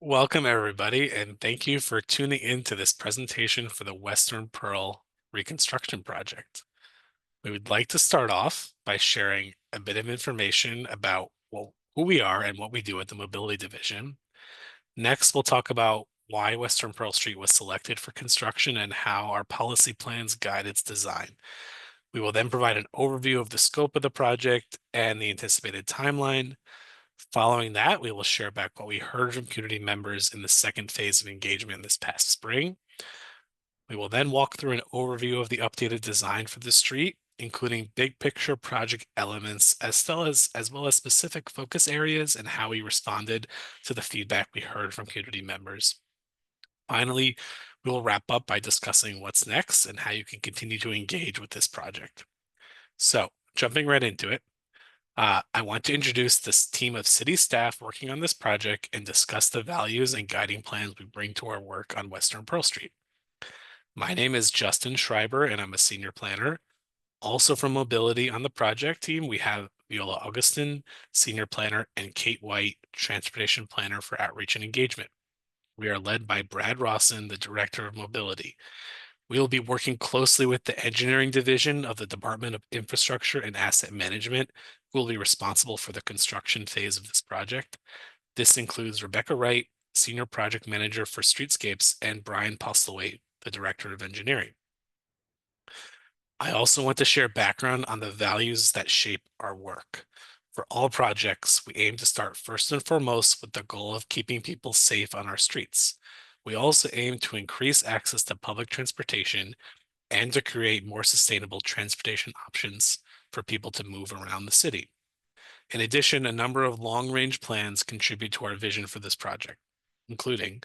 Welcome, everybody, and thank you for tuning in to this presentation for the Western Pearl Reconstruction Project. We would like to start off by sharing a bit of information about who we are and what we do at the Mobility Division. Next, we'll talk about why Western Pearl Street was selected for construction and how our policy plans guide its design. We will then provide an overview of the scope of the project and the anticipated timeline. Following that, we will share back what we heard from community members in the second phase of engagement this past spring. We will then walk through an overview of the updated design for the street, including big picture project elements, as well as specific focus areas and how we responded to the feedback we heard from community members. Finally, we will wrap up by discussing what's next and how you can continue to engage with this project. So, jumping right into it. I want to introduce this team of city staff working on this project and discuss the values and guiding plans we bring to our work on Western Pearl Street. My name is Justin Schreiber, and I'm a senior planner. Also from Mobility on the project team, we have Viola Augustin, senior planner, and Kate White, transportation planner for outreach and engagement. We are led by Brad Rawson, the director of Mobility. We will be working closely with the engineering division of the Department of Infrastructure and Asset Management, who will be responsible for the construction phase of this project. This includes Rebecca Wright, Senior Project Manager for Streetscapes, and Brian Postlethwaite, the Director of Engineering. I also want to share background on the values that shape our work. For all projects, we aim to start first and foremost with the goal of keeping people safe on our streets. We also aim to increase access to public transportation and to create more sustainable transportation options for people to move around the city. In addition, a number of long-range plans contribute to our vision for this project, including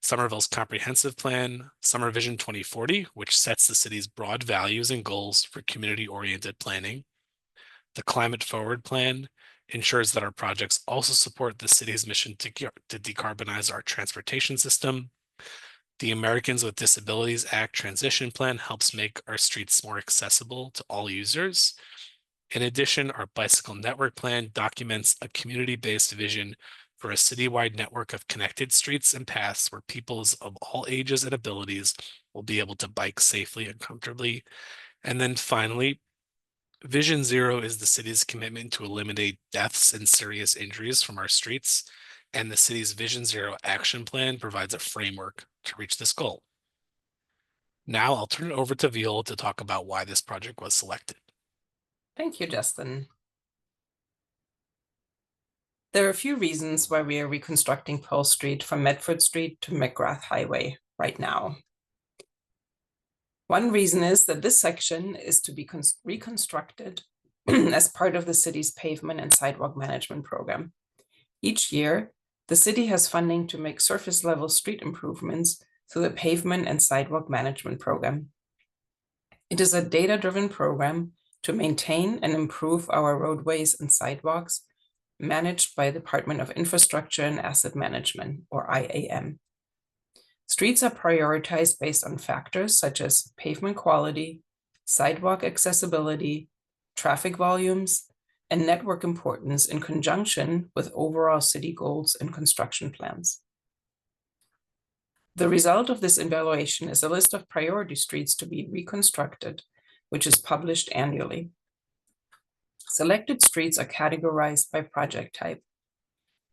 Somerville's comprehensive plan, Summer Vision 2040, which sets the city's broad values and goals for community-oriented planning. The Climate Forward plan ensures that our projects also support the city's mission to decarbonize our transportation system. The Americans with Disabilities Act transition plan helps make our streets more accessible to all users. In addition, our bicycle network plan documents a community-based vision for a citywide network of connected streets and paths where peoples of all ages and abilities will be able to bike safely and comfortably. And then finally, Vision Zero is the city's commitment to eliminate deaths and serious injuries from our streets, and the city's Vision Zero action plan provides a framework to reach this goal. Now I'll turn it over to Viola to talk about why this project was selected. Thank you, Justin. There are a few reasons why we are reconstructing Pearl Street from Medford Street to McGrath Highway right now. One reason is that this section is to be reconstructed as part of the city's pavement and sidewalk management program. Each year, the city has funding to make surface level street improvements through the pavement and sidewalk management program. It is a data-driven program to maintain and improve our roadways and sidewalks managed by the Department of Infrastructure and Asset Management, or IAM. Streets are prioritized based on factors such as pavement quality, sidewalk accessibility, traffic volumes, and network importance in conjunction with overall city goals and construction plans. The result of this evaluation is a list of priority streets to be reconstructed, which is published annually. Selected streets are categorized by project type.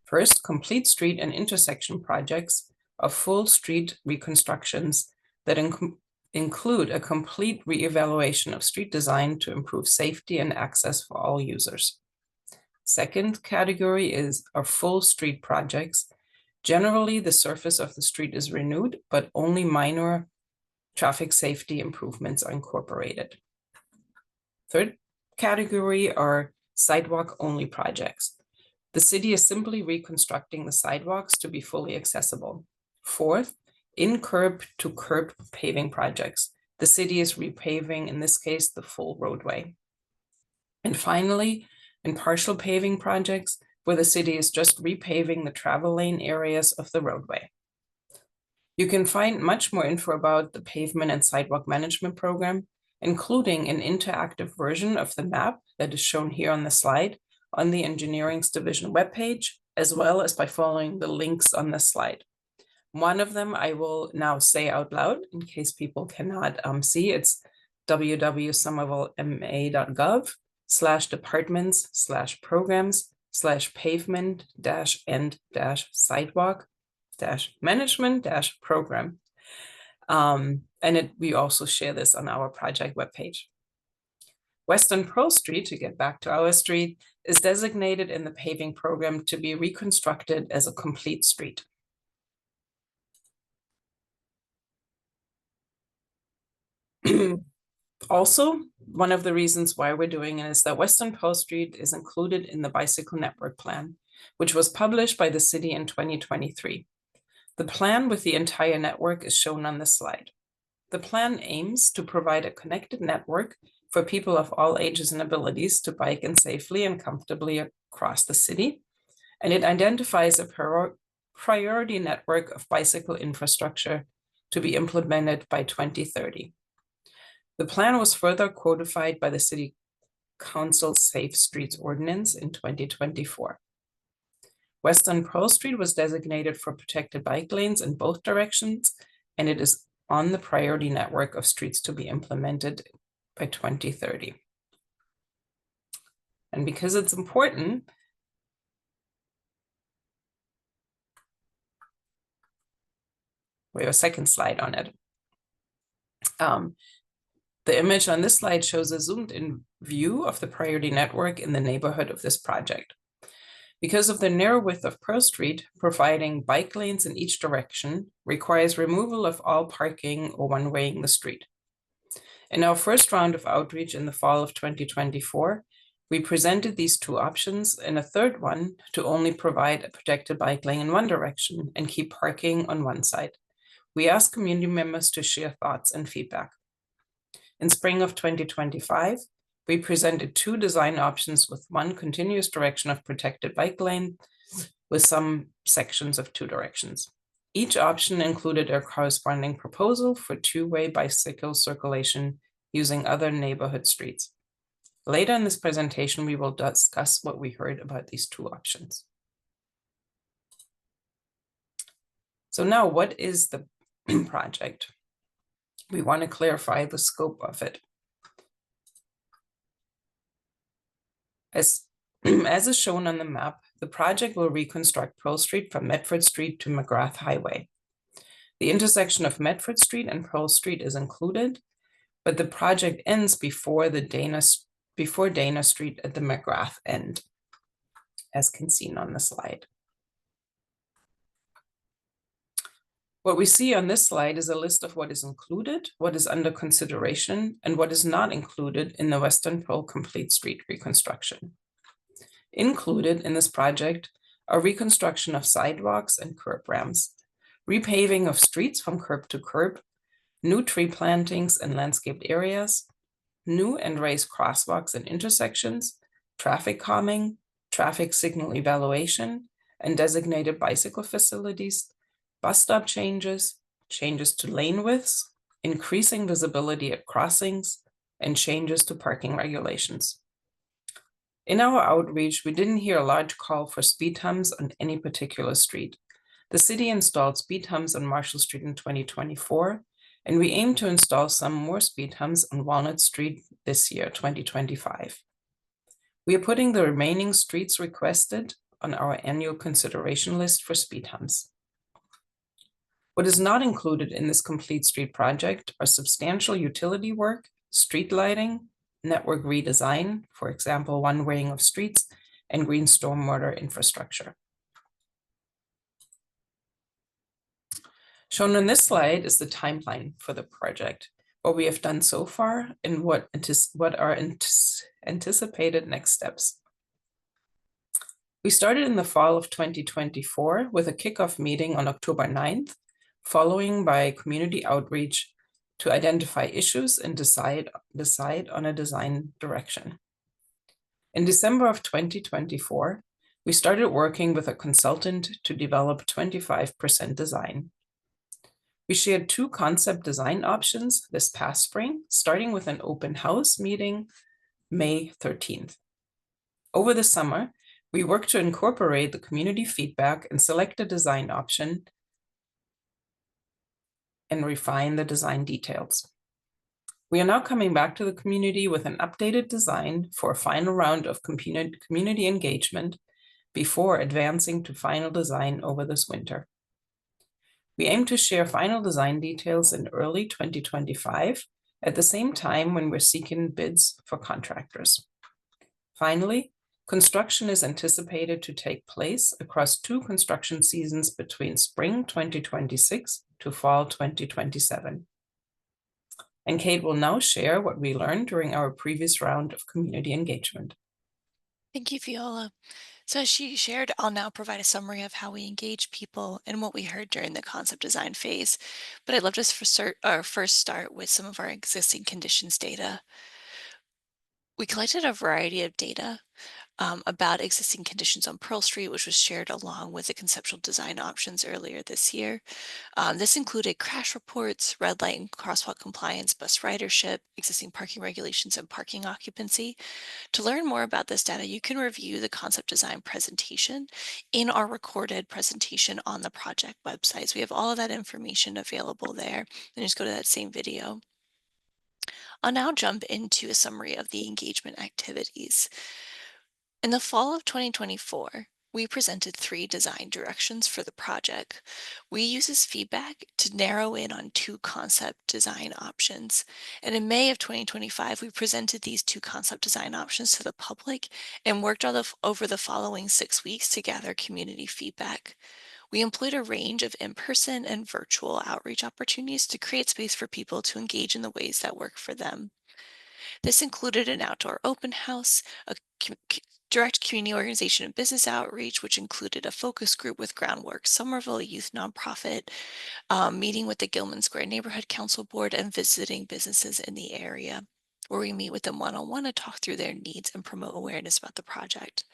First, complete street and intersection projects are full street reconstructions that include a complete reevaluation of street design to improve safety and access for all users. Second category are full street projects. Generally, the surface of the street is renewed, but only minor traffic safety improvements are incorporated. Third category are sidewalk-only projects. The city is simply reconstructing the sidewalks to be fully accessible. Fourth, in-curb to curb paving projects. The city is repaving, in this case, the full roadway. And finally, in partial paving projects, where the city is just repaving the travel lane areas of the roadway. You can find much more info about the pavement and sidewalk management program, including an interactive version of the map that is shown here on the slide on the Engineering's Division webpage as well as by following the links on this slide. One of them I will now say out loud in case people cannot see. It's www.summerville.gov/departments/programs/pavement-and-sidewalk-management-program. We also share this on our project webpage. Western Pearl Street, to get back to our street, is designated in the paving program to be reconstructed as a complete street. Also, one of the reasons why we're doing it is that Western Pearl Street is included in the Bicycle Network Plan, which was published by the city in 2023. The plan with the entire network is shown on this slide. The plan aims to provide a connected network for people of all ages and abilities to bike and safely and comfortably across the city, and it identifies a priority network of bicycle infrastructure to be implemented by 2030. The plan was further codified by the City Council's Safe Streets Ordinance in 2024. Western Pearl Street was designated for protected bike lanes in both directions, and it is on the priority network of streets to be implemented by 2030. And because it's important, we have a second slide on it. The image on this slide shows a zoomed-in view of the priority network in the neighborhood of this project. Because of the narrow width of Pearl Street, providing bike lanes in each direction requires removal of all parking or one-waying the street. In our first round of outreach in the fall of 2024, we presented these two options, and a third one to only provide a protected bike lane in one direction and keep parking on one side. We asked community members to share thoughts and feedback. In spring of 2025, we presented two design options with one continuous direction of protected bike lane with some sections of two directions. Each option included a corresponding proposal for two-way bicycle circulation using other neighborhood streets. Later in this presentation, we will discuss what we heard about these two options. So now, what is the project? We want to clarify the scope of it. As is shown on the map, the project will reconstruct Pearl Street from Medford Street to McGrath Highway. The intersection of Medford Street and Pearl Street is included, but the project ends before Dana Street at the McGrath end, as can be seen on the slide. What we see on this slide is a list of what is included, what is under consideration, and what is not included in the Western Pearl Complete Street reconstruction. Included in this project are reconstruction of sidewalks and curb ramps, repaving of streets from curb to curb, new tree plantings and landscaped areas, new and raised crosswalks and intersections, traffic calming, traffic signal evaluation, and designated bicycle facilities, bus stop changes, changes to lane widths, increasing visibility at crossings, and changes to parking regulations. In our outreach, we didn't hear a large call for speed humps on any particular street. The city installed speed humps on Marshall Street in 2024, and we aim to install some more speed humps on Walnut Street this year, 2025. We are putting the remaining streets requested on our annual consideration list for speed humps. What is not included in this complete street project are substantial utility work, street lighting, network redesign, for example, one-waying of streets, and green stormwater infrastructure. Shown on this slide is the timeline for the project, what we have done so far, and what are anticipated next steps. We started in the fall of 2024 with a kickoff meeting on October 9th, following by community outreach to identify issues and decide on a design direction. In December of 2024, we started working with a consultant to develop 25% design. We shared two concept design options this past spring, starting with an open house meeting May 13th. Over the summer, We worked to incorporate the community feedback and select a design option and refine the design details. We are now coming back to the community with an updated design for a final round of community engagement before advancing to final design over this winter. We aim to share final design details in early 2025, at the same time when we're seeking bids for contractors. Finally, construction is anticipated to take place across 2 construction seasons between spring 2026 to fall 2027. And Kate will now share what we learned during our previous round of community engagement. Thank you, Viola. So as she shared, I'll now provide a summary of how we engage people and what we heard during the concept design phase. But I'd love to first start with some of our existing conditions data. We collected a variety of data about existing conditions on Pearl Street, which was shared along with the conceptual design options earlier this year. This included crash reports, red light and crosswalk compliance, bus ridership, existing parking regulations, and parking occupancy. To learn more about this data, you can review the concept design presentation in our recorded presentation on the project website. So we have all of that information available there. And just go to that same video. I'll now jump into a summary of the engagement activities. In the fall of 2024, we presented 3 design directions for the project. We used this feedback to narrow in on 2 concept design options. And in May of 2025, we presented these 2 concept design options to the public and worked over the following 6 weeks to gather community feedback. We employed a range of in-person and virtual outreach opportunities to create space for people to engage in the ways that work for them. This included an outdoor open house, a direct community organization and business outreach, which included a focus group with Groundwork Somerville, a youth nonprofit, meeting with the Gilman Square Neighborhood Council Board, and visiting businesses in the area, where we meet with them one-on-one to talk through their needs and promote awareness about the project.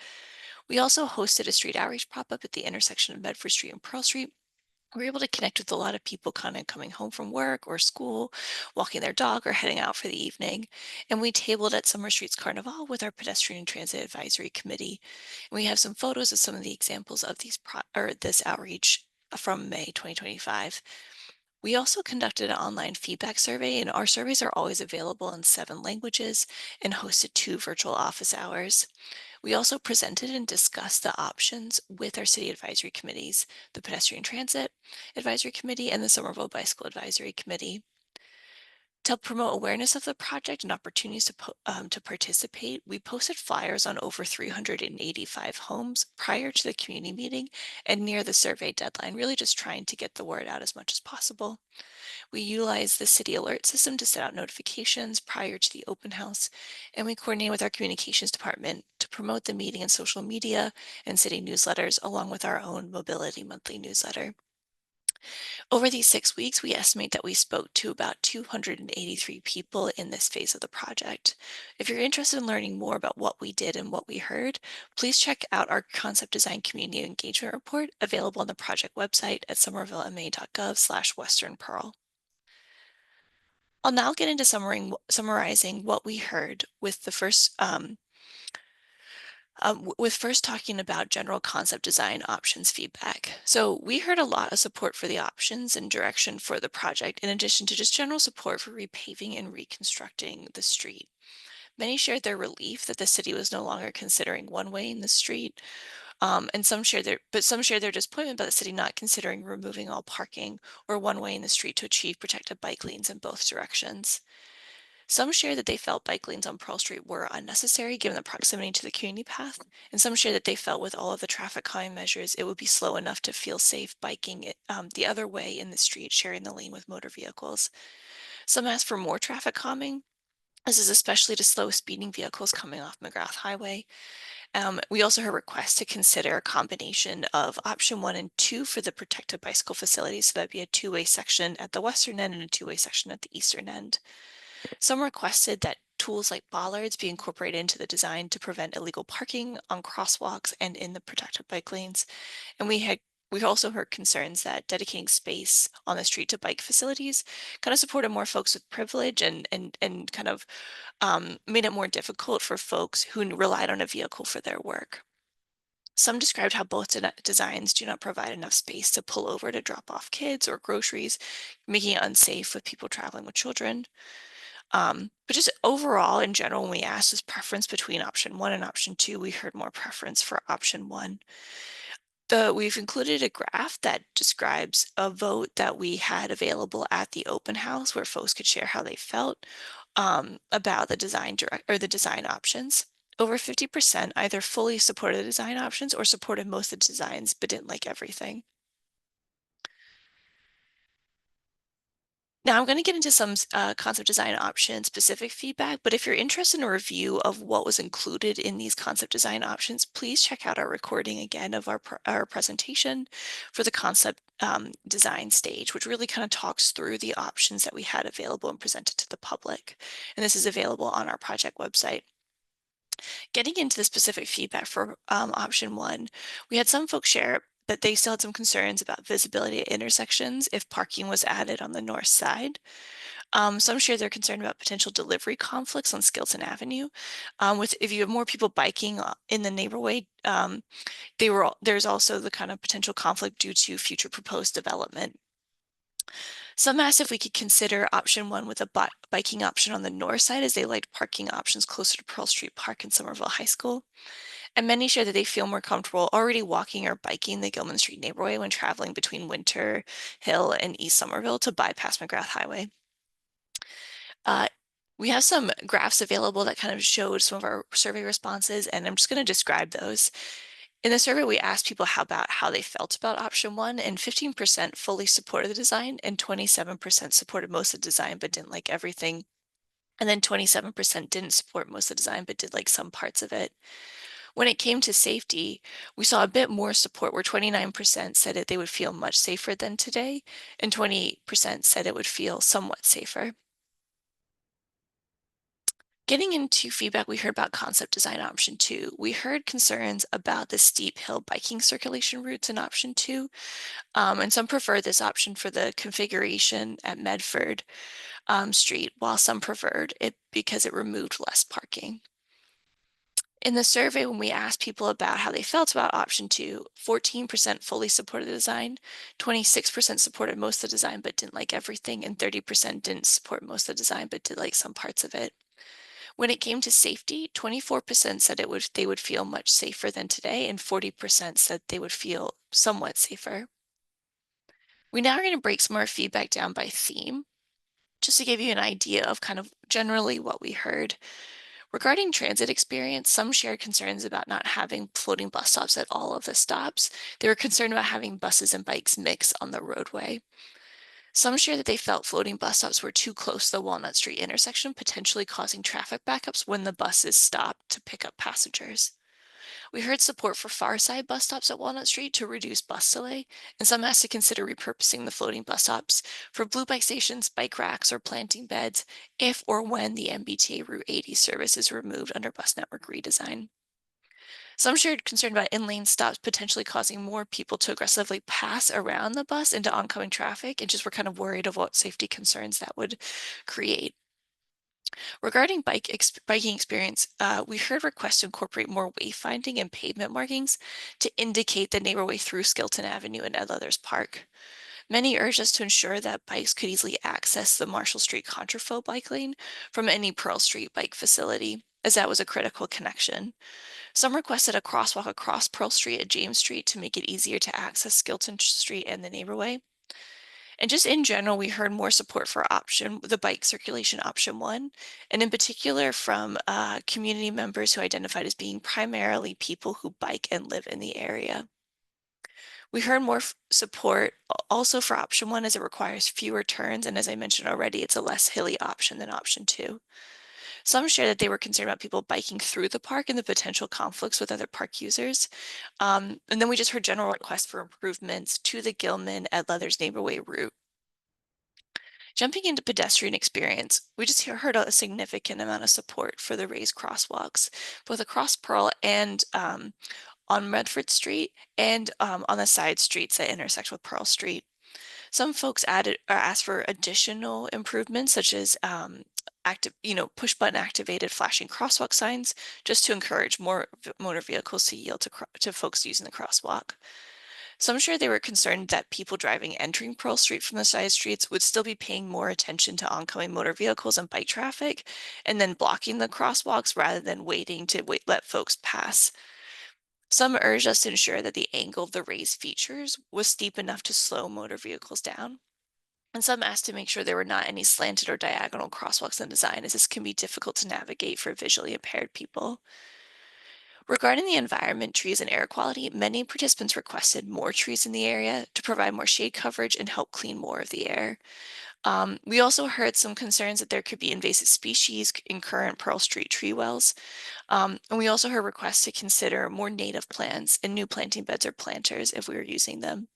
We also hosted a street outreach pop-up at the intersection of Bedford Street and Pearl Street. We were able to connect with a lot of people kind of coming home from work or school, walking their dog, or heading out for the evening. And we tabled at Summer Street's Carnival with our Pedestrian Transit Advisory Committee. And we have some photos of some of the examples of this outreach from May 2025. We also conducted an online feedback survey, and our surveys are always available in 7 languages, and hosted 2 virtual office hours. We also presented and discussed the options with our city advisory committees, the Pedestrian Transit Advisory Committee and the Somerville Bicycle Advisory Committee. To help promote awareness of the project and opportunities to participate, we posted flyers on over 385 homes prior to the community meeting and near the survey deadline, really just trying to get the word out as much as possible. We utilized the city alert system to set out notifications prior to the open house, and we coordinated with our communications department to promote the meeting in social media and city newsletters, along with our own mobility monthly newsletter. Over these 6 weeks, we estimate that we spoke to about 283 people in this phase of the project. If you're interested in learning more about what we did and what we heard, please check out our concept design community engagement report available on the project website at somervillema.gov/Western Pearl. I'll now get into summarizing what we heard with the first talking about general concept design options feedback. So we heard a lot of support for the options and direction for the project, in addition to just general support for repaving and reconstructing the street. Many shared their relief that the city was no longer considering one way in the street, and some shared their disappointment about the city not considering removing all parking or one way in the street to achieve protected bike lanes in both directions. Some shared that they felt bike lanes on Pearl Street were unnecessary given the proximity to the community path, and some shared that they felt with all of the traffic calming measures, it would be slow enough to feel safe biking the other way in the street, sharing the lane with motor vehicles. Some asked for more traffic calming. This is especially to slow speeding vehicles coming off McGrath Highway. We also heard requests to consider a combination of option 1 and 2 for the protected bicycle facilities. So that'd be a 2-way section at the western end and a 2-way section at the eastern end. Some requested that tools like bollards be incorporated into the design to prevent illegal parking on crosswalks and in the protected bike lanes. And we also heard concerns that dedicating space on the street to bike facilities kind of supported more folks with privilege and kind of made it more difficult for folks who relied on a vehicle for their work. Some described how both designs do not provide enough space to pull over to drop off kids or groceries, making it unsafe with people traveling with children. But just overall, in general, when we asked this preference between option one and option two, we heard more preference for option one. We've included a graph that describes a vote that we had available at the open house where folks could share how they felt about the the design options. Over 50% either fully supported the design options or supported most of the designs but didn't like everything. Now I'm going to get into some concept design option specific feedback, but if you're interested in a review of what was included in these concept design options, please check out our recording again of our presentation for the concept design stage, which really kind of talks through the options that we had available and presented to the public. And this is available on our project website. Getting into the specific feedback for option one, we had some folks share that they still had some concerns about visibility at intersections if parking was added on the north side. Some shared their concern about potential delivery conflicts on Skilton Avenue. If you have more people biking in the neighborhood, there's also the kind of potential conflict due to future proposed development. Some asked if we could consider option one with a biking option on the north side, as they liked parking options closer to Pearl Street Park and Somerville High School. And many share that they feel more comfortable already walking or biking the Gilman Street neighborhood when traveling between Winter Hill and East Somerville to bypass McGrath Highway. Uh, we have some graphs available that kind of showed some of our survey responses, and I'm just going to describe those. In the survey, we asked people about how they felt about option one, and 15% fully supported the design, and 27% supported most of the design but didn't like everything. And then 27% didn't support most of the design but did like some parts of it. When it came to safety, we saw a bit more support where 29% said that they would feel much safer than today, and 20% said it would feel somewhat safer. Getting into feedback we heard about concept design option two, we heard concerns about the steep hill biking circulation routes in option two, and some prefer this option for the configuration at Medford Street, while some preferred it because it removed less parking. In the survey, when we asked people about how they felt about option two, 14% fully supported the design, 26% supported most of the design but didn't like everything, and 30% didn't support most of the design but did like some parts of it. When it came to safety, 24% said they would feel much safer than today, and 40% said they would feel somewhat safer. We now are going to break some more feedback down by theme, just to give you an idea of kind of generally what we heard. Regarding transit experience, some shared concerns about not having floating bus stops at all of the stops. They were concerned about having buses and bikes mix on the roadway. Some shared that they felt floating bus stops were too close to the Walnut Street intersection, potentially causing traffic backups when the buses stopped to pick up passengers. We heard support for far side bus stops at Walnut Street to reduce bus delay, and some asked to consider repurposing the floating bus stops for blue bike stations, bike racks, or planting beds if or when the MBTA Route 80 service is removed under bus network redesign. Some shared concern about in-lane stops potentially causing more people to aggressively pass around the bus into oncoming traffic, and just were kind of worried of what safety concerns that would create. Regarding biking experience, we heard requests to incorporate more wayfinding and pavement markings to indicate the neighborhood through Skilton Avenue and Ed Leathers Park. Many urged us to ensure that bikes could easily access the Marshall Street Contraflow bike lane from any Pearl Street bike facility, as that was a critical connection. Some requested a crosswalk across Pearl Street at James Street to make it easier to access Skilton Street and the neighborhood. And just in general, we heard more support for the bike circulation option one, and in particular from community members who identified as being primarily people who bike and live in the area. We heard more support also for option one as it requires fewer turns, and as I mentioned already, it's a less hilly option than option two. Some shared that they were concerned about people biking through the park and the potential conflicts with other park users. And then we just heard general requests for improvements to the Gilman Ed Leathers neighborhood route. Jumping into pedestrian experience, we just heard a significant amount of support for the raised crosswalks, both across Pearl and on Medford Street and on the side streets that intersect with Pearl Street. Some folks asked for additional improvements, such as push button activated flashing crosswalk signs just to encourage more motor vehicles to yield to folks using the crosswalk. Some shared they were concerned that people entering Pearl Street from the side streets would still be paying more attention to oncoming motor vehicles and bike traffic, and then blocking the crosswalks rather than waiting to let folks pass. Some urged us to ensure that the angle of the raised features was steep enough to slow motor vehicles down. And some asked to make sure there were not any slanted or diagonal crosswalks in the design, as this can be difficult to navigate for visually impaired people. Regarding the environment, trees, and air quality, many participants requested more trees in the area to provide more shade coverage and help clean more of the air. We also heard some concerns that there could be invasive species in current Pearl Street tree wells. And we also heard requests to consider more native plants and new planting beds or planters if we were using them.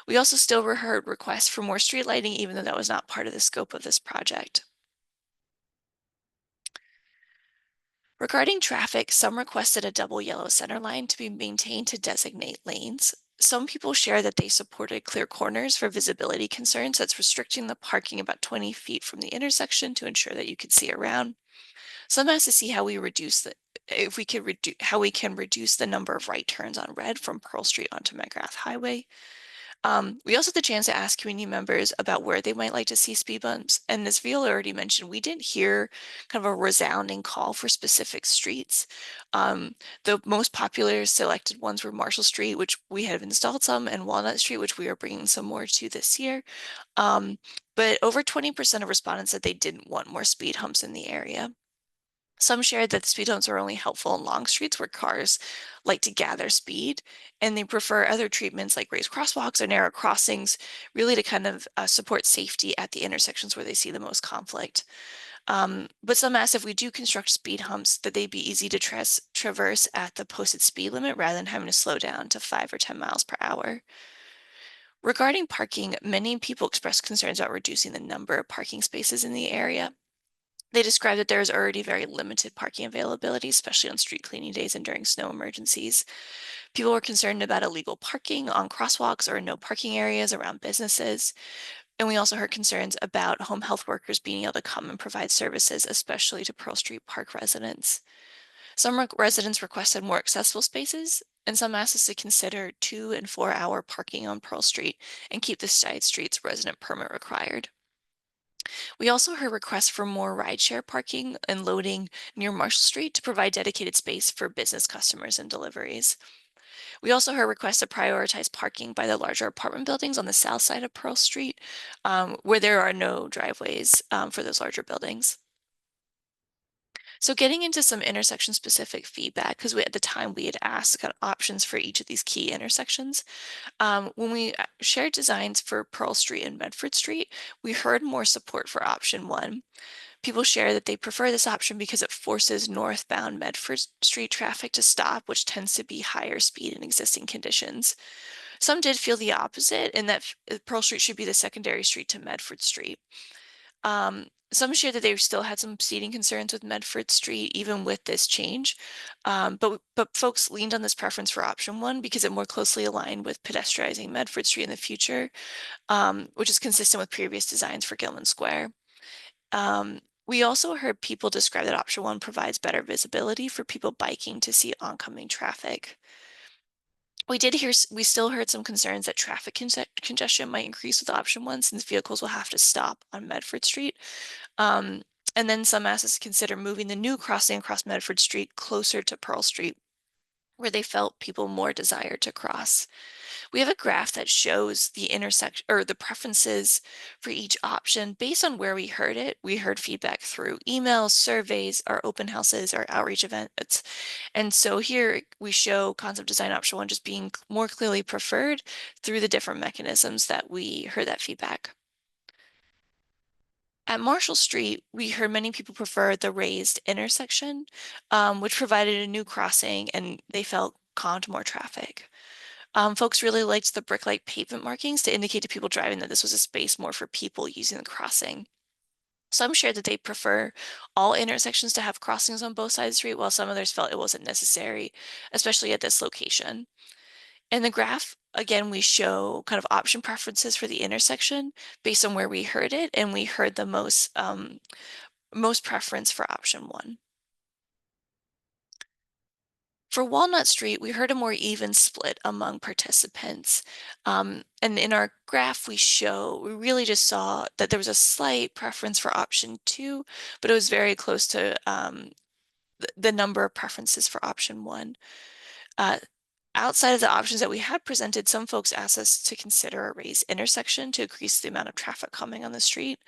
We also still heard requests for more street lighting, even though that was not part of the scope of this project. Regarding traffic, some requested a double yellow center line to be maintained to designate lanes. Some people share that they supported clear corners for visibility concerns. That's restricting the parking about 20 feet from the intersection to ensure that you could see around. Some asked to see how we can reduce the number of right turns on red from Pearl Street onto McGrath Highway. We also had the chance to ask community members about where they might like to see speed bumps. And as Viola already mentioned, we didn't hear kind of a resounding call for specific streets. The most popular selected ones were Marshall Street, which we have installed some, and Walnut Street, which we are bringing some more to this year. But over 20% of respondents said they didn't want more speed humps in the area. Some shared that speed humps are only helpful in long streets where cars like to gather speed, and they prefer other treatments like raised crosswalks or narrow crossings, really to kind of support safety at the intersections where they see the most conflict. But some asked if we do construct speed humps, that they'd be easy to traverse at the posted speed limit rather than having to slow down to 5 or 10 miles per hour. Regarding parking, many people expressed concerns about reducing the number of parking spaces in the area. They described that there is already very limited parking availability, especially on street cleaning days and during snow emergencies. People were concerned about illegal parking on crosswalks or no parking areas around businesses. And we also heard concerns about home health workers being able to come and provide services, especially to Pearl Street Park residents. Some residents requested more accessible spaces, and some asked us to consider 2 and 4 hour parking on Pearl Street and keep the side streets resident permit required. We also heard requests for more rideshare parking and loading near Marshall Street to provide dedicated space for business customers and deliveries. We also heard requests to prioritize parking by the larger apartment buildings on the south side of Pearl Street, where there are no driveways for those larger buildings. So getting into some intersection specific feedback, because at the time we had asked kind of options for each of these key intersections. When we shared designs for Pearl Street and Medford Street, we heard more support for option 1. People share that they prefer this option because it forces northbound Medford Street traffic to stop, which tends to be higher speed in existing conditions. Some did feel the opposite, in that Pearl Street should be the secondary street to Medford Street. Some shared that they still had some seating concerns with Medford Street, even with this change. But folks leaned on this preference for option 1 because it more closely aligned with pedestrianising Medford Street in the future, which is consistent with previous designs for Gilman Square. We also heard people describe that option 1 provides better visibility for people biking to see oncoming traffic. We still heard some concerns that traffic congestion might increase with option 1 since vehicles will have to stop on Medford Street. And then some asked us to consider moving the new crossing across Medford Street closer to Pearl Street, where they felt people more desired to cross. We have a graph that shows the intersection or the preferences for each option based on where we heard it. We heard feedback through emails, surveys, our open houses, our outreach events. And so here we show concept design option 1 just being more clearly preferred through the different mechanisms that we heard that feedback. At Marshall Street, we heard many people prefer the raised intersection, which provided a new crossing and they felt calmed more traffic. Folks really liked the brick-like pavement markings to indicate to people driving that this was a space more for people using the crossing. Some shared that they prefer all intersections to have crossings on both sides of the street, while some others felt it wasn't necessary, especially at this location. In the graph, again, we show kind of option preferences for the intersection based on where we heard it, and we heard the most most preference for option 1. For Walnut Street, we heard a more even split among participants. And in our graph, we really just saw that there was a slight preference for option 2, but it was very close to the number of preferences for option 1. Outside of the options that we had presented, some folks asked us to consider a raised intersection to increase the amount of traffic coming on the street.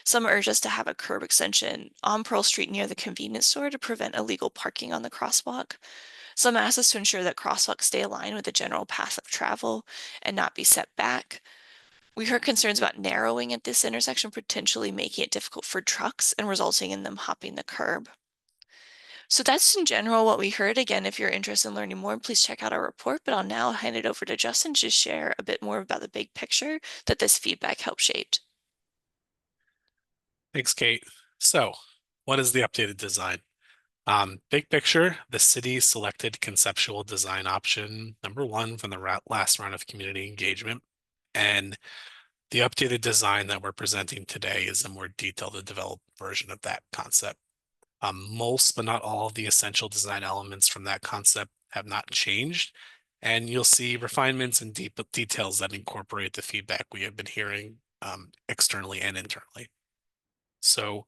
Some urged us to have a curb extension on Pearl Street near the convenience store to prevent illegal parking on the crosswalk. Some asked us to ensure that crosswalks stay aligned with the general path of travel and not be set back. We heard concerns about narrowing at this intersection, potentially making it difficult for trucks and resulting in them hopping the curb. So that's in general what we heard. Again, if you're interested in learning more, please check out our report, but I'll now hand it over to Justin to share a bit more about the big picture that this feedback helped shape. Thanks, Kate. So, what is the updated design? Big picture, the city selected conceptual design option number 1 from the last round of community engagement. And the updated design that we're presenting today is a more detailed and developed version of that concept. Most, but not all, of the essential design elements from that concept have not changed. And you'll see refinements and deep details that incorporate the feedback we have been hearing externally and internally. So,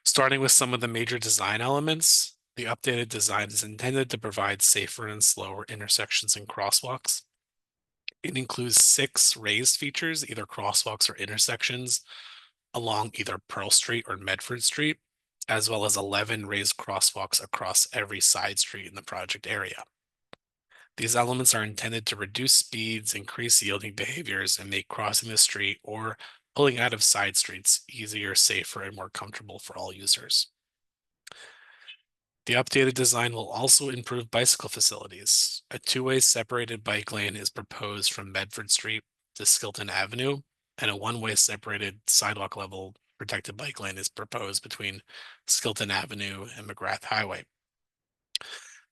starting with some of the major design elements, the updated design is intended to provide safer and slower intersections and crosswalks. It includes 6 raised features, either crosswalks or intersections, along either Pearl Street or Medford Street, as well as 11 raised crosswalks across every side street in the project area. These elements are intended to reduce speeds, increase yielding behaviors, and make crossing the street or pulling out of side streets easier, safer, and more comfortable for all users. The updated design will also improve bicycle facilities. A 2-way separated bike lane is proposed from Medford Street to Skilton Avenue, and a 1-way separated sidewalk level protected bike lane is proposed between Skilton Avenue and McGrath Highway.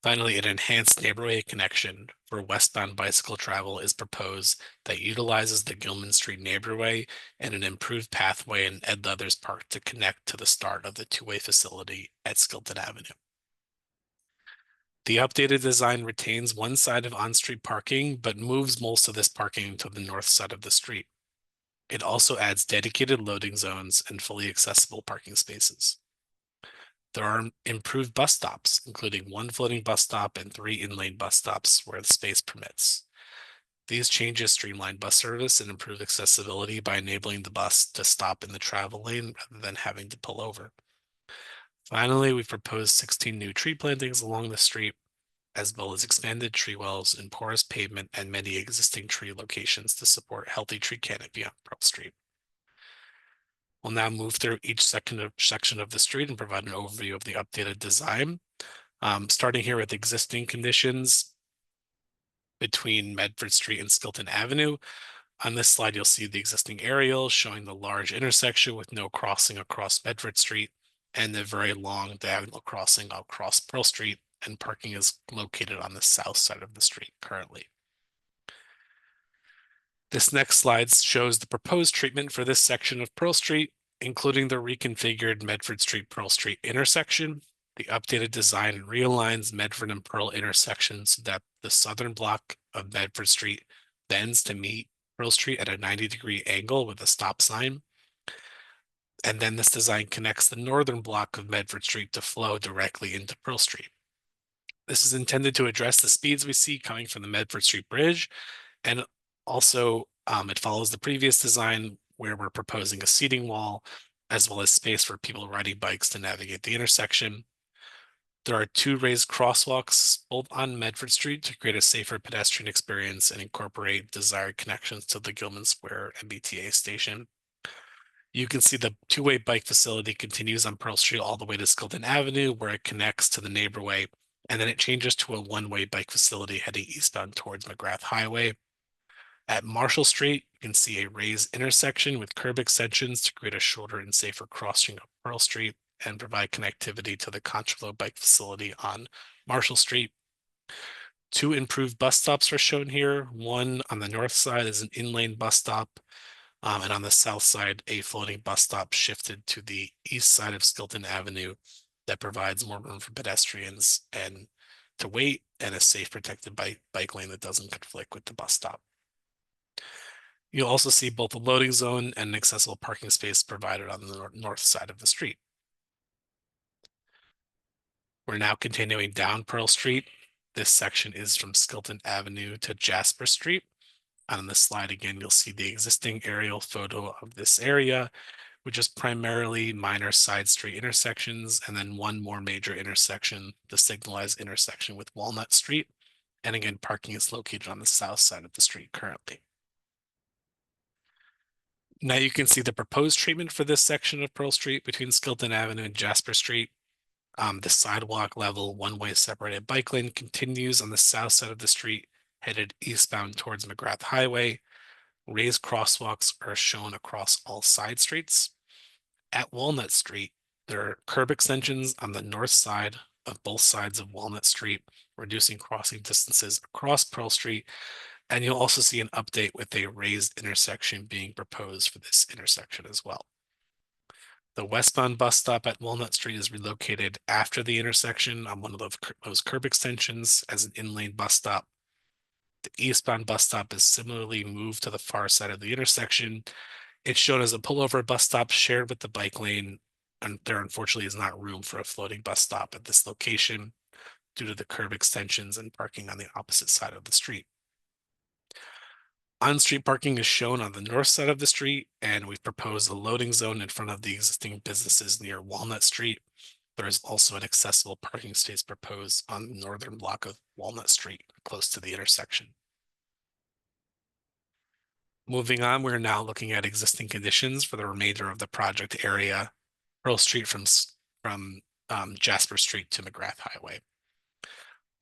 Finally, an enhanced neighborhood connection for westbound bicycle travel is proposed that utilizes the Gilman Street neighborway and an improved pathway in Ed Leathers Park to connect to the start of the 2-way facility at Skilton Avenue. The updated design retains one side of on-street parking, but moves most of this parking to the north side of the street. It also adds dedicated loading zones and fully accessible parking spaces. There are improved bus stops, including 1 floating bus stop and 3 in-lane bus stops where the space permits. These changes streamline bus service and improve accessibility by enabling the bus to stop in the travel lane rather than having to pull over. Finally, we've proposed 16 new tree plantings along the street, as well as expanded tree wells and porous pavement and many existing tree locations to support healthy tree canopy on Pearl Street. We'll now move through each section of the street and provide an overview of the updated design. Starting here with existing conditions between Medford Street and Skilton Avenue. On this slide, you'll see the existing aerial showing the large intersection with no crossing across Medford Street and the very long diagonal crossing across Pearl Street, and parking is located on the south side of the street currently. This next slide shows the proposed treatment for this section of Pearl Street, including the reconfigured Medford Street Pearl Street intersection. The updated design realigns Medford and Pearl intersections so that the southern block of Medford Street bends to meet Pearl Street at a 90-degree angle with a stop sign. And then this design connects the northern block of Medford Street to flow directly into Pearl Street. This is intended to address the speeds we see coming from the Medford Street Bridge, and also it follows the previous design where we're proposing a seating wall as well as space for people riding bikes to navigate the intersection. There are 2 raised crosswalks both on Medford Street to create a safer pedestrian experience and incorporate desired connections to the Gilman Square MBTA station. You can see the 2-way bike facility continues on Pearl Street all the way to Skilton Avenue, where it connects to the neighborway, and then it changes to a 1-way bike facility heading eastbound towards McGrath Highway. At Marshall Street, you can see a raised intersection with curb extensions to create a shorter and safer crossing of Pearl Street and provide connectivity to the Contralow bike facility on Marshall Street. 2 improved bus stops are shown here. One on the north side is an in-lane bus stop And on the south side, a floating bus stop shifted to the east side of Skilton Avenue that provides more room for pedestrians and to wait, and a safe protected bike lane that doesn't conflict with the bus stop. You'll also see both a loading zone and an accessible parking space provided on the north side of the street. We're now continuing down Pearl Street. This section is from Skilton Avenue to Jasper Street. On this slide, again, you'll see the existing aerial photo of this area, which is primarily minor side street intersections, and then one more major intersection, the signalized intersection with Walnut Street. And again, parking is located on the south side of the street currently. Now you can see the proposed treatment for this section of Pearl Street between Skilton Avenue and Jasper Street. The sidewalk level one-way separated bike lane continues on the south side of the street, headed eastbound towards McGrath Highway. Raised crosswalks are shown across all side streets. At Walnut Street, there are curb extensions on the north side of both sides of Walnut Street, reducing crossing distances across Pearl Street. And you'll also see an update with a raised intersection being proposed for this intersection as well. The westbound bus stop at Walnut Street is relocated after the intersection on one of those curb extensions as an in-lane bus stop. The eastbound bus stop is similarly moved to the far side of the intersection. It's shown as a pullover bus stop shared with the bike lane, and there unfortunately is not room for a floating bus stop at this location due to the curb extensions and parking on the opposite side of the street. On-street parking is shown on the north side of the street, and we've proposed a loading zone in front of the existing businesses near Walnut Street. There is also an accessible parking space proposed on the northern block of Walnut Street, close to the intersection. Moving on, we're now looking at existing conditions for the remainder of the project area, Pearl Street from Jasper Street to McGrath Highway.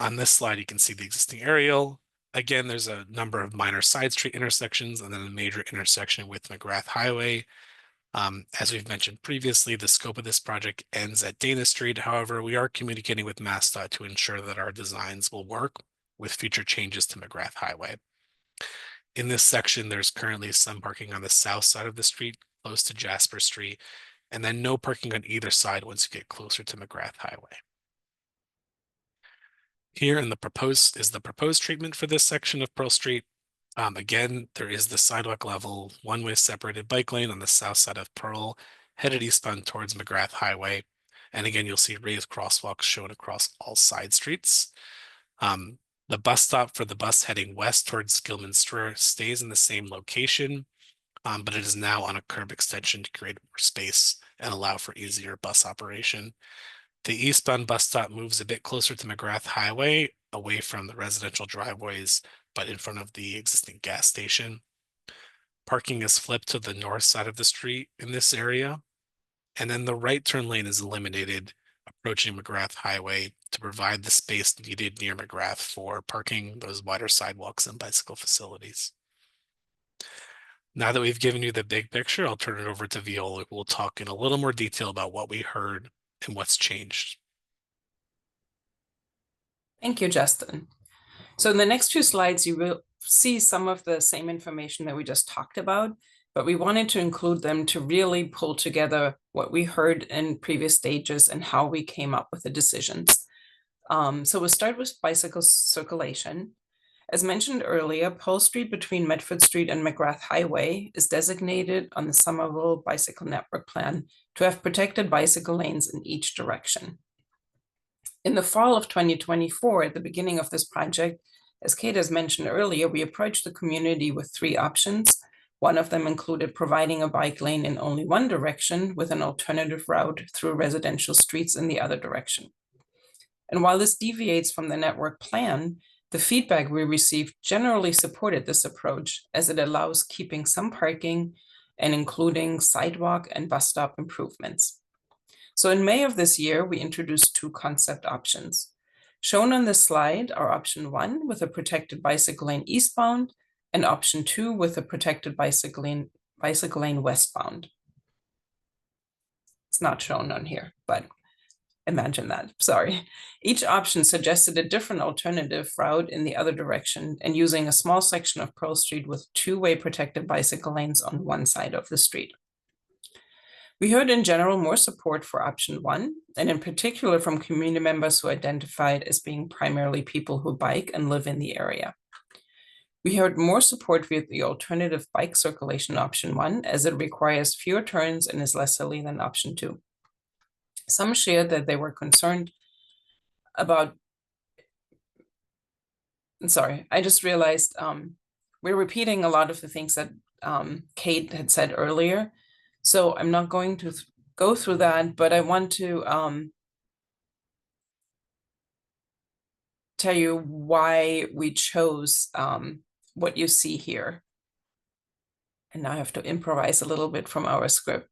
On this slide, you can see the existing aerial. Again, there's a number of minor side street intersections and then a major intersection with McGrath Highway. As we've mentioned previously, the scope of this project ends at Dana Street. However, we are communicating with MassDOT to ensure that our designs will work with future changes to McGrath Highway. In this section, there's currently some parking on the south side of the street, close to Jasper Street, and then no parking on either side once you get closer to McGrath Highway. Here in the proposed treatment for this section of Pearl Street. Again, there is the sidewalk level one-way separated bike lane on the south side of Pearl, headed eastbound towards McGrath Highway. And again, you'll see raised crosswalks shown across all side streets. The bus stop for the bus heading west towards Gilman-Strayer stays in the same location, but it is now on a curb extension to create more space and allow for easier bus operation. The eastbound bus stop moves a bit closer to McGrath Highway, away from the residential driveways, but in front of the existing gas station. Parking is flipped to the north side of the street in this area. And then the right turn lane is eliminated, approaching McGrath Highway to provide the space needed near McGrath for parking, those wider sidewalks and bicycle facilities. Now that we've given you the big picture, I'll turn it over to Viola, who will talk in a little more detail about what we heard and what's changed. Thank you, Justin. So in the next few slides, you will see some of the same information that we just talked about, but we wanted to include them to really pull together what we heard in previous stages and how we came up with the decisions. So we'll start with bicycle circulation. As mentioned earlier, Pearl Street between Medford Street and McGrath Highway is designated on the Somerville Bicycle Network Plan to have protected bicycle lanes in each direction. In the fall of 2024, at the beginning of this project, as Kate has mentioned earlier, we approached the community with 3 options. One of them included providing a bike lane in only one direction with an alternative route through residential streets in the other direction. And while this deviates from the network plan, the feedback we received generally supported this approach as it allows keeping some parking and including sidewalk and bus stop improvements. So in May of this year, we introduced 2 concept options. Shown on this slide are option 1 with a protected bicycle lane eastbound and option 2 with a protected bicycle lane westbound. It's not shown on here, but imagine that, sorry. Each option suggested a different alternative route in the other direction and using a small section of Pearl Street with two-way protected bicycle lanes on one side of the street. We heard in general more support for option 1, and in particular from community members who identified as being primarily people who bike and live in the area. We heard more support for the alternative bike circulation option 1, as it requires fewer turns and is less hilly than option 2. Some shared that they were concerned about, sorry, I just realized we're repeating a lot of the things that Kate had said earlier. So I'm not going to go through that, but I want to tell you why we chose what you see here. And now I have to improvise a little bit from our script.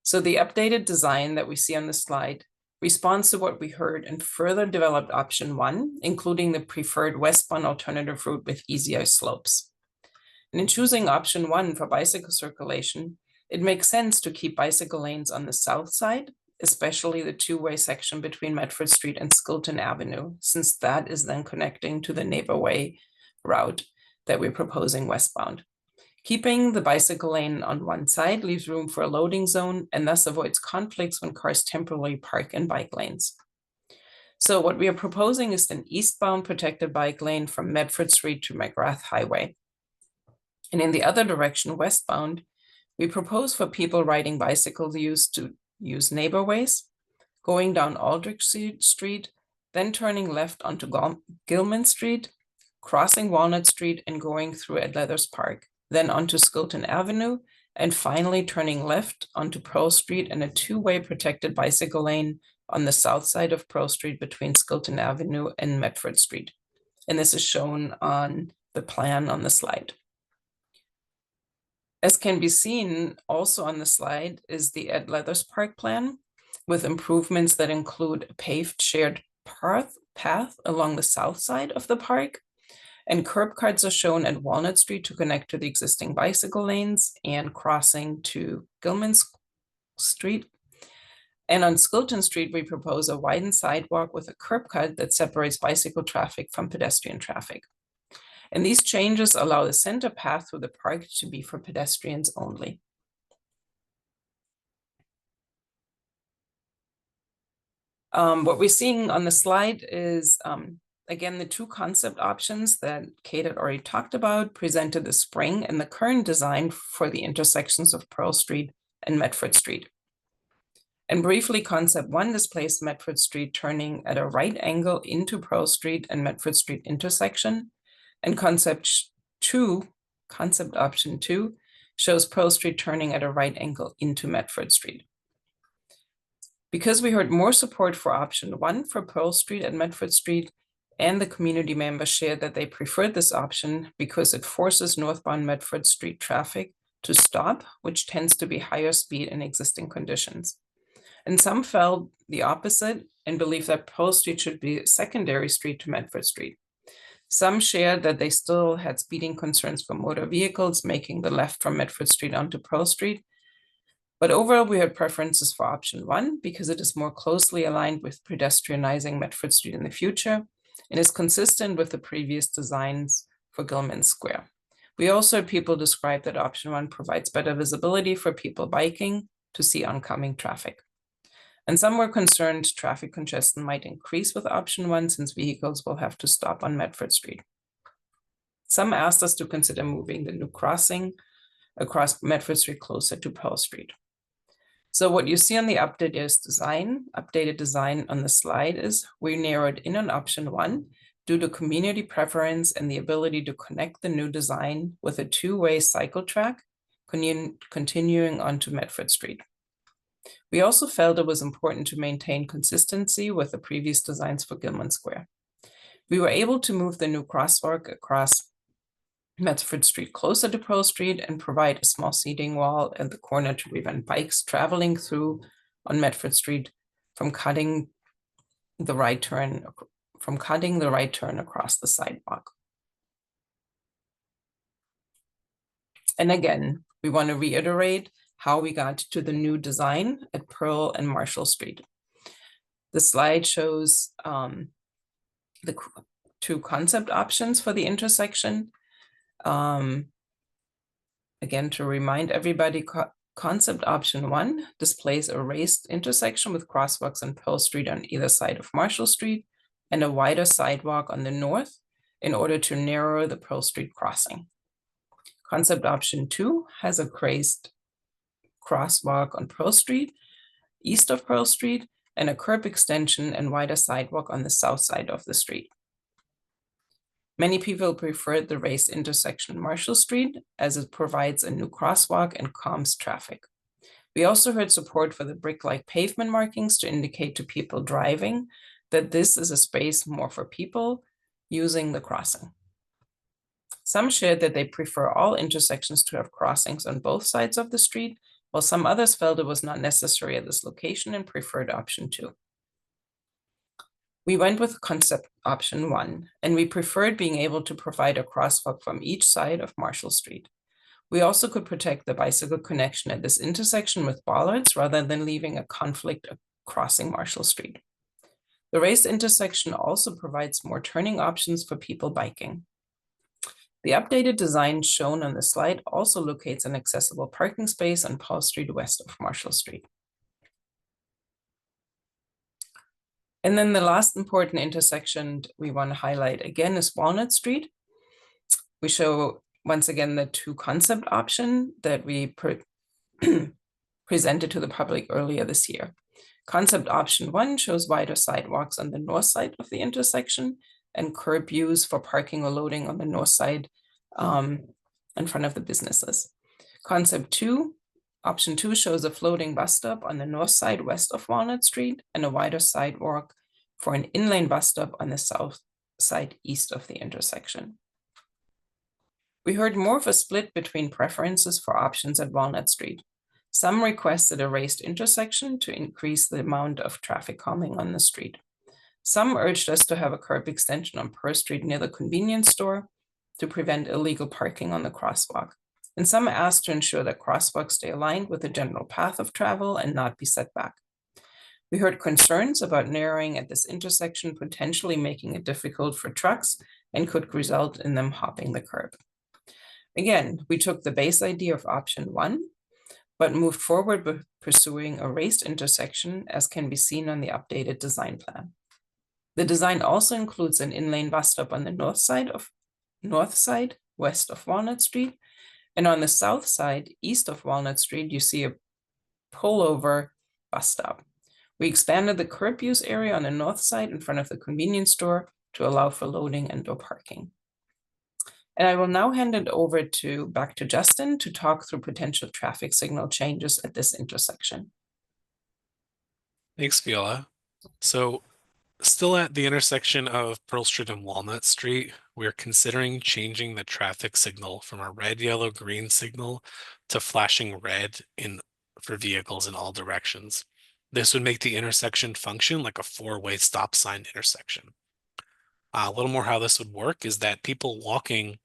So the updated design that we see on the slide responds to what we heard and further developed option 1, including the preferred westbound alternative route with easier slopes. And in choosing option 1 for bicycle circulation, it makes sense to keep bicycle lanes on the south side, especially the two-way section between Medford Street and Skilton Avenue, since that is then connecting to the Neighborway route that we're proposing westbound. Keeping the bicycle lane on one side leaves room for a loading zone and thus avoids conflicts when cars temporarily park in bike lanes. So what we are proposing is an eastbound protected bike lane from Medford Street to McGrath Highway. And in the other direction, westbound, we propose for people riding bicycles to use neighborways, going down Aldrich Street, then turning left onto Gilman Street, crossing Walnut Street and going through Ed Leathers Park, then onto Skilton Avenue, and finally turning left onto Pearl Street and a two-way protected bicycle lane on the south side of Pearl Street between Skilton Avenue and Medford Street. And this is shown on the plan on the slide. As can be seen also on the slide is the Ed Leathers Park plan with improvements that include a paved shared path along the south side of the park, and curb cuts are shown at Walnut Street to connect to the existing bicycle lanes and crossing to Gilman Street. And on Skilton Street, we propose a widened sidewalk with a curb cut that separates bicycle traffic from pedestrian traffic. And these changes allow the center path through the park to be for pedestrians only. What we're seeing on the slide is, again, the two concept options that Kate had already talked about presented this spring and the current design for the intersections of Pearl Street and Medford Street. And briefly, concept 1 displays Medford Street turning at a right angle into Pearl Street and Medford Street intersection. And concept option 2 shows Pearl Street turning at a right angle into Medford Street. Because we heard more support for option 1 for Pearl Street and Medford Street, and the community members shared that they preferred this option because it forces northbound Medford Street traffic to stop, which tends to be higher speed in existing conditions. And some felt the opposite and believed that Pearl Street should be a secondary street to Medford Street. Some shared that they still had speeding concerns for motor vehicles making the left from Medford Street onto Pearl Street. But overall, we had preferences for option 1 because it is more closely aligned with pedestrianizing Medford Street in the future and is consistent with the previous designs for Gilman Square. We also had people describe that option 1 provides better visibility for people biking to see oncoming traffic. And some were concerned traffic congestion might increase with option 1 since vehicles will have to stop on Medford Street. Some asked us to consider moving the new crossing across Medford Street closer to Pearl Street. So what you see on the updated design on the slide is we narrowed in on option 1 due to community preference and the ability to connect the new design with a two-way cycle track continuing onto Medford Street. We also felt it was important to maintain consistency with the previous designs for Gilman Square. We were able to move the new crosswalk across Medford Street closer to Pearl Street and provide a small seating wall at the corner to prevent bikes traveling through on Medford Street from cutting the right turn across the sidewalk. And again, we want to reiterate how we got to the new design at Pearl and Marshall Street. The slide shows the two concept options for the intersection. Again, to remind everybody, concept option 1 displays a raised intersection with crosswalks on Pearl Street on either side of Marshall Street and a wider sidewalk on the north in order to narrow the Pearl Street crossing. Concept option 2 has a raised crosswalk on Pearl Street, east of Pearl Street, and a curb extension and wider sidewalk on the south side of the street. Many people preferred the raised intersection on Marshall Street as it provides a new crosswalk and calms traffic. We also heard support for the brick-like pavement markings to indicate to people driving that this is a space more for people using the crossing. Some shared that they prefer all intersections to have crossings on both sides of the street, while some others felt it was not necessary at this location and preferred option 2. We went with concept option 1, and we preferred being able to provide a crosswalk from each side of Marshall Street. We also could protect the bicycle connection at this intersection with bollards rather than leaving a conflict crossing Marshall Street. The raised intersection also provides more turning options for people biking. The updated design shown on the slide also locates an accessible parking space on Paul Street west of Marshall Street. And then the last important intersection we want to highlight again is Walnut Street. We show once again the two concept options that we presented to the public earlier this year. Concept option 1 shows wider sidewalks on the north side of the intersection and curb use for parking or loading on the north side in front of the businesses. Concept 2, option 2 shows a floating bus stop on the north side west of Walnut Street and a wider sidewalk for an inline bus stop on the south side east of the intersection. We heard more of a split between preferences for options at Walnut Street. Some requested a raised intersection to increase the amount of traffic calming on the street. Some urged us to have a curb extension on Pearl Street near the convenience store to prevent illegal parking on the crosswalk. And some asked to ensure that crosswalks stay aligned with the general path of travel and not be set back. We heard concerns about narrowing at this intersection, potentially making it difficult for trucks and could result in them hopping the curb. Again, we took the base idea of option 1, but moved forward with pursuing a raised intersection, as can be seen on the updated design plan. The design also includes an in-lane bus stop on the north side west of Walnut Street, and on the south side east of Walnut Street, you see a pullover bus stop. We expanded the curb use area on the north side in front of the convenience store to allow for loading and door parking. And I will now hand it over back to Justin to talk through potential traffic signal changes at this intersection. Thanks, Viola. So still at the intersection of Pearl Street and Walnut Street, we're considering changing the traffic signal from a red, yellow, green signal to flashing red for vehicles in all directions. This would make the intersection function like a four-way stop sign intersection. A little more how this would work is that people walking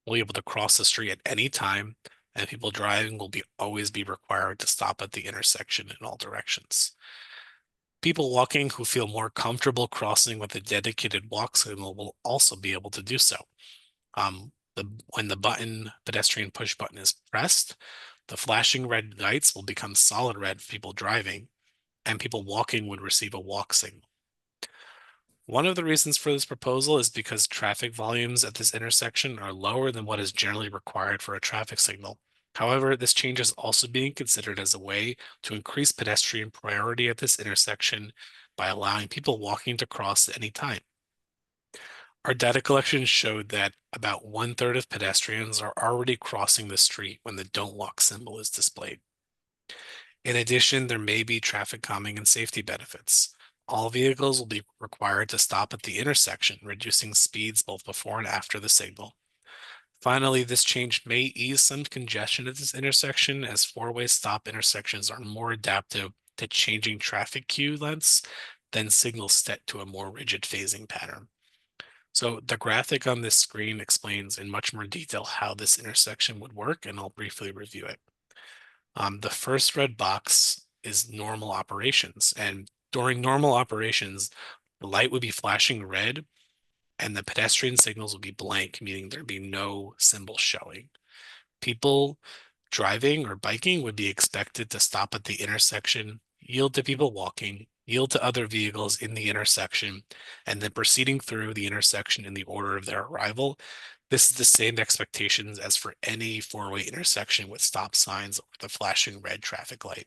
will be able to cross the street at any time, and people driving will always be required to stop at the intersection in all directions. People walking who feel more comfortable crossing with a dedicated walk signal will also be able to do so. When the pedestrian push button is pressed, the flashing red lights will become solid red for people driving, and people walking would receive a walk signal. One of the reasons for this proposal is because traffic volumes at this intersection are lower than what is generally required for a traffic signal. However, this change is also being considered as a way to increase pedestrian priority at this intersection by allowing people walking to cross at any time. Our data collection showed that about 1/3 of pedestrians are already crossing the street when the don't walk symbol is displayed. In addition, there may be traffic calming and safety benefits. All vehicles will be required to stop at the intersection, reducing speeds both before and after the signal. Finally, this change may ease some congestion at this intersection, as four-way stop intersections are more adaptive to changing traffic queue lengths than signals set to a more rigid phasing pattern. So the graphic on this screen explains in much more detail how this intersection would work, and I'll briefly review it. The first red box is normal operations. And during normal operations, the light would be flashing red and the pedestrian signals would be blank, meaning there'd be no symbol showing. People driving or biking would be expected to stop at the intersection, yield to people walking, yield to other vehicles in the intersection, and then proceeding through the intersection in the order of their arrival. This is the same expectations as for any four-way intersection with stop signs or the flashing red traffic light.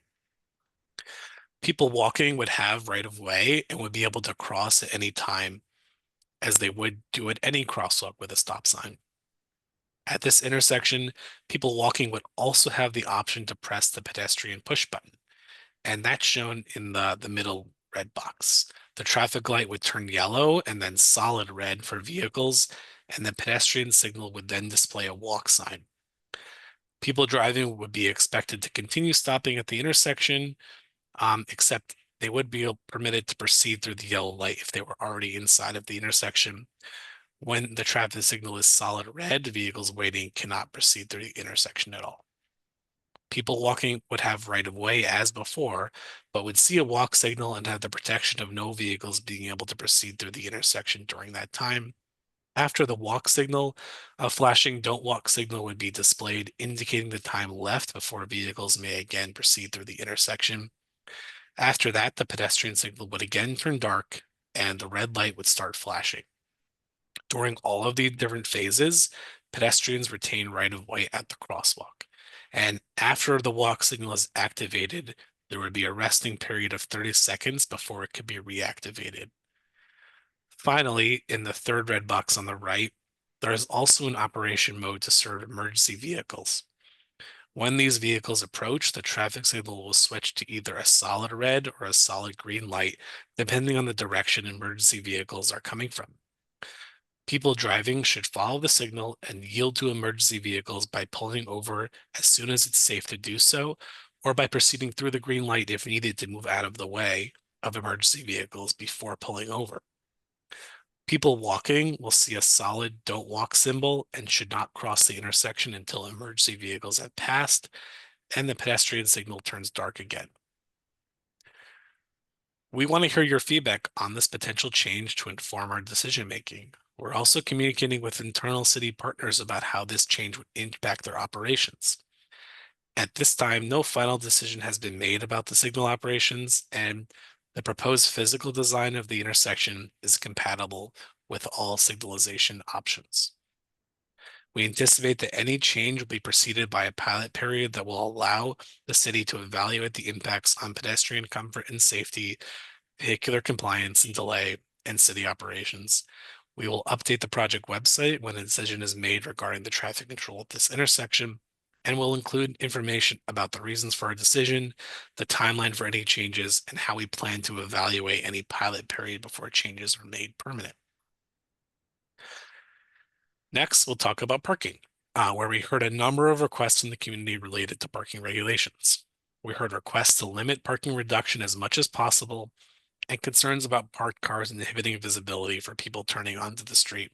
People walking would have right of way and would be able to cross at any time as they would do at any crosswalk with a stop sign. At this intersection, people walking would also have the option to press the pedestrian push button, and that's shown in the middle red box. The traffic light would turn yellow and then solid red for vehicles, and the pedestrian signal would then display a walk sign. People driving would be expected to continue stopping at the intersection, except they would be permitted to proceed through the yellow light if they were already inside of the intersection. When the traffic signal is solid red, vehicles waiting cannot proceed through the intersection at all. People walking would have right of way as before, but would see a walk signal and have the protection of no vehicles being able to proceed through the intersection during that time. After the walk signal, a flashing don't walk signal would be displayed, indicating the time left before vehicles may again proceed through the intersection. After that, the pedestrian signal would again turn dark and the red light would start flashing. During all of the different phases, pedestrians retain right of way at the crosswalk. And after the walk signal is activated, there would be a resting period of 30 seconds before it could be reactivated. Finally, in the third red box on the right, there is also an operation mode to serve emergency vehicles. When these vehicles approach, the traffic signal will switch to either a solid red or a solid green light, depending on the direction emergency vehicles are coming from. People driving should follow the signal and yield to emergency vehicles by pulling over as soon as it's safe to do so, or by proceeding through the green light if needed to move out of the way of emergency vehicles before pulling over. People walking will see a solid don't walk symbol and should not cross the intersection until emergency vehicles have passed and the pedestrian signal turns dark again. We want to hear your feedback on this potential change to inform our decision making. We're also communicating with internal city partners about how this change would impact their operations. At this time, no final decision has been made about the signal operations, and the proposed physical design of the intersection is compatible with all signalization options. We anticipate that any change will be preceded by a pilot period that will allow the city to evaluate the impacts on pedestrian comfort and safety, vehicular compliance and delay, and city operations. We will update the project website when a decision is made regarding the traffic control at this intersection, and will include information about the reasons for our decision, the timeline for any changes, and how we plan to evaluate any pilot period before changes are made permanent. Next, we'll talk about parking, where we heard a number of requests from the community related to parking regulations. We heard requests to limit parking reduction as much as possible and concerns about parked cars inhibiting visibility for people turning onto the street.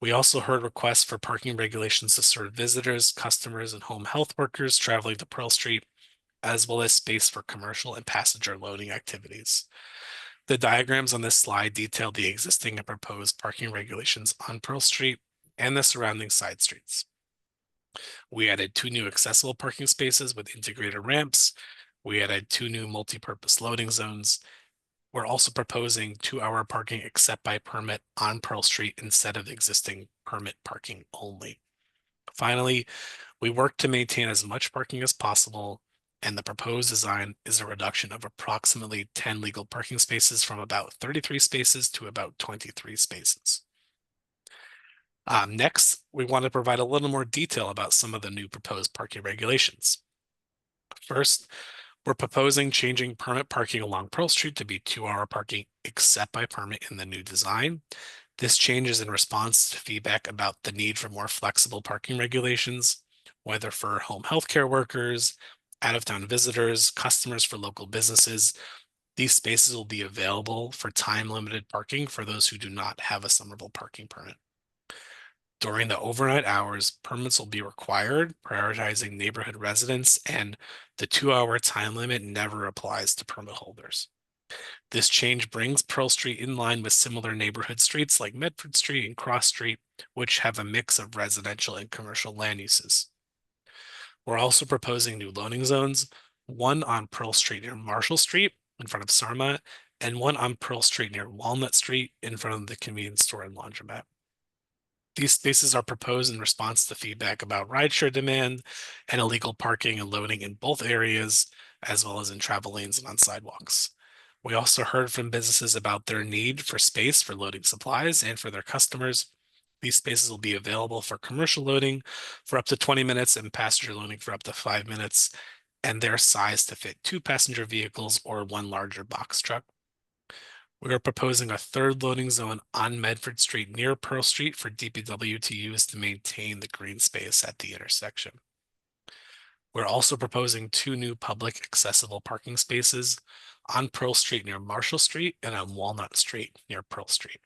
We also heard requests for parking regulations to serve visitors, customers, and home health workers traveling to Pearl Street, as well as space for commercial and passenger loading activities. The diagrams on this slide detail the existing and proposed parking regulations on Pearl Street and the surrounding side streets. We added 2 new accessible parking spaces with integrated ramps. We added 2 new multi-purpose loading zones. We're also proposing 2-hour parking except by permit on Pearl Street instead of existing permit parking only. Finally, we work to maintain as much parking as possible, and the proposed design is a reduction of approximately 10 legal parking spaces from about 33 spaces to about 23 spaces. Next, we want to provide a little more detail about some of the new proposed parking regulations. First, we're proposing changing permit parking along Pearl Street to be 2-hour parking except by permit in the new design. This change is in response to feedback about the need for more flexible parking regulations, whether for home healthcare workers, out-of-town visitors, customers for local businesses. These spaces will be available for time-limited parking for those who do not have a Somerville parking permit. During the overnight hours, permits will be required, prioritizing neighborhood residents, and the 2-hour time limit never applies to permit holders. This change brings Pearl Street in line with similar neighborhood streets like Medford Street and Cross Street, which have a mix of residential and commercial land uses. We're also proposing new loading zones, one on Pearl Street near Marshall Street in front of Sarmat, and one on Pearl Street near Walnut Street in front of the convenience store and laundromat. These spaces are proposed in response to feedback about rideshare demand and illegal parking and loading in both areas, as well as in travel lanes and on sidewalks. We also heard from businesses about their need for space for loading supplies and for their customers. These spaces will be available for commercial loading for up to 20 minutes and passenger loading for up to 5 minutes, and they're sized to fit 2 passenger vehicles or one larger box truck. We are proposing a third loading zone on Medford Street near Pearl Street for DPW to use to maintain the green space at the intersection. We're also proposing 2 new public accessible parking spaces on Pearl Street near Marshall Street and on Walnut Street near Pearl Street.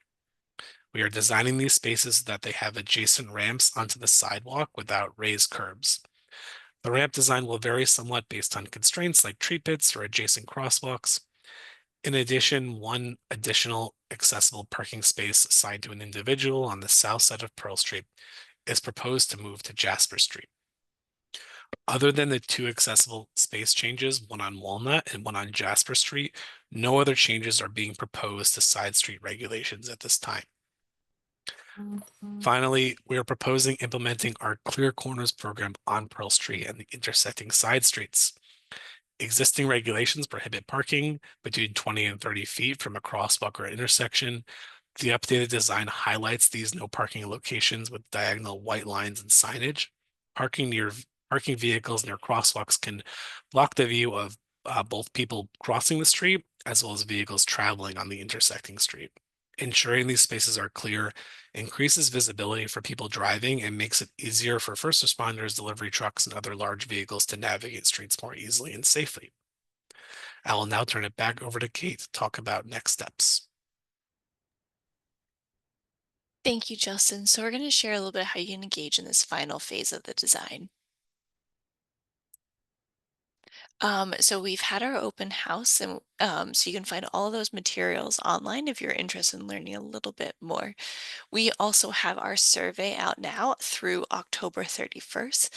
We are designing these spaces so that they have adjacent ramps onto the sidewalk without raised curbs. The ramp design will vary somewhat based on constraints like tree pits or adjacent crosswalks. In addition, one additional accessible parking space assigned to an individual on the south side of Pearl Street is proposed to move to Jasper Street. Other than the 2 accessible space changes, one on Walnut and one on Jasper Street, no other changes are being proposed to side street regulations at this time. Finally, we are proposing implementing our Clear Corners program on Pearl Street and the intersecting side streets. Existing regulations prohibit parking between 20 and 30 feet from a crosswalk or intersection. The updated design highlights these no parking locations with diagonal white lines and signage. Parking vehicles near crosswalks can block the view of both people crossing the street as well as vehicles traveling on the intersecting street. Ensuring these spaces are clear increases visibility for people driving and makes it easier for first responders, delivery trucks, and other large vehicles to navigate streets more easily and safely. I will now turn it back over to Kate to talk about next steps. Thank you, Justin. So we're going to share a little bit how you can engage in this final phase of the design. So we've had our open house, and so you can find all of those materials online if you're interested in learning a little bit more. We also have our survey out now through October 31st.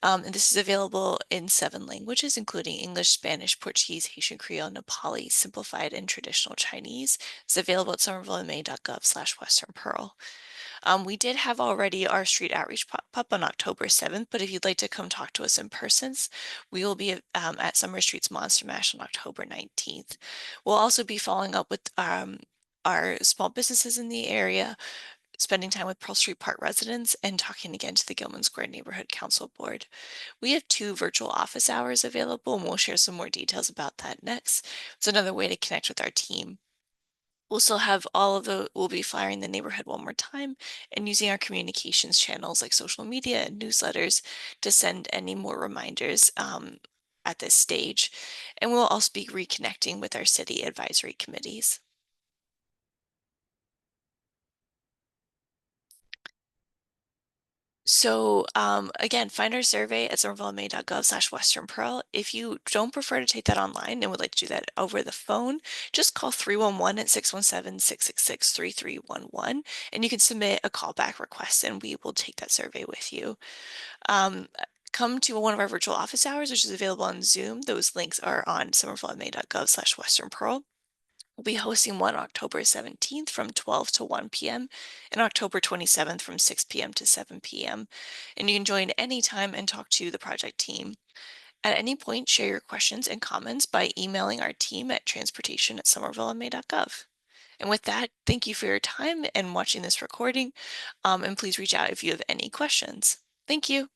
And this is available in 7 languages, including English, Spanish, Portuguese, Haitian Creole, Nepali, Simplified, and Traditional Chinese. It's available at somervillema.gov/Western Pearl. We did have already our street outreach pop up on October 7th, but if you'd like to come talk to us in person, we will be at Summer Street's Monster Mash on October 19th. We'll also be following up with our small businesses in the area, spending time with Pearl Street Park residents, and talking again to the Gilman Square Neighborhood Council Board. We have 2 virtual office hours available, and we'll share some more details about that next. It's another way to connect with our team. We'll still have we'll be flyering the neighborhood one more time and using our communications channels like social media and newsletters to send any more reminders at this stage. And we'll also be reconnecting with our city advisory committees. So again, find our survey at somervillema.gov/Western Pearl. If you don't prefer to take that online and would like to do that over the phone, just call 311 at 617-666-3311, and you can submit a callback request and we will take that survey with you. Come to one of our virtual office hours, which is available on Zoom. Those links are on somervillema.gov/Western Pearl. We'll be hosting one October 17th from 12 to 1 p.m. and October 27th from 6 p.m. to 7 p.m. And you can join anytime and talk to the project team. At any point, share your questions and comments by emailing our team at transportation@somervillema.gov. And with that, thank you for your time and watching this recording. And please reach out if you have any questions. Thank you.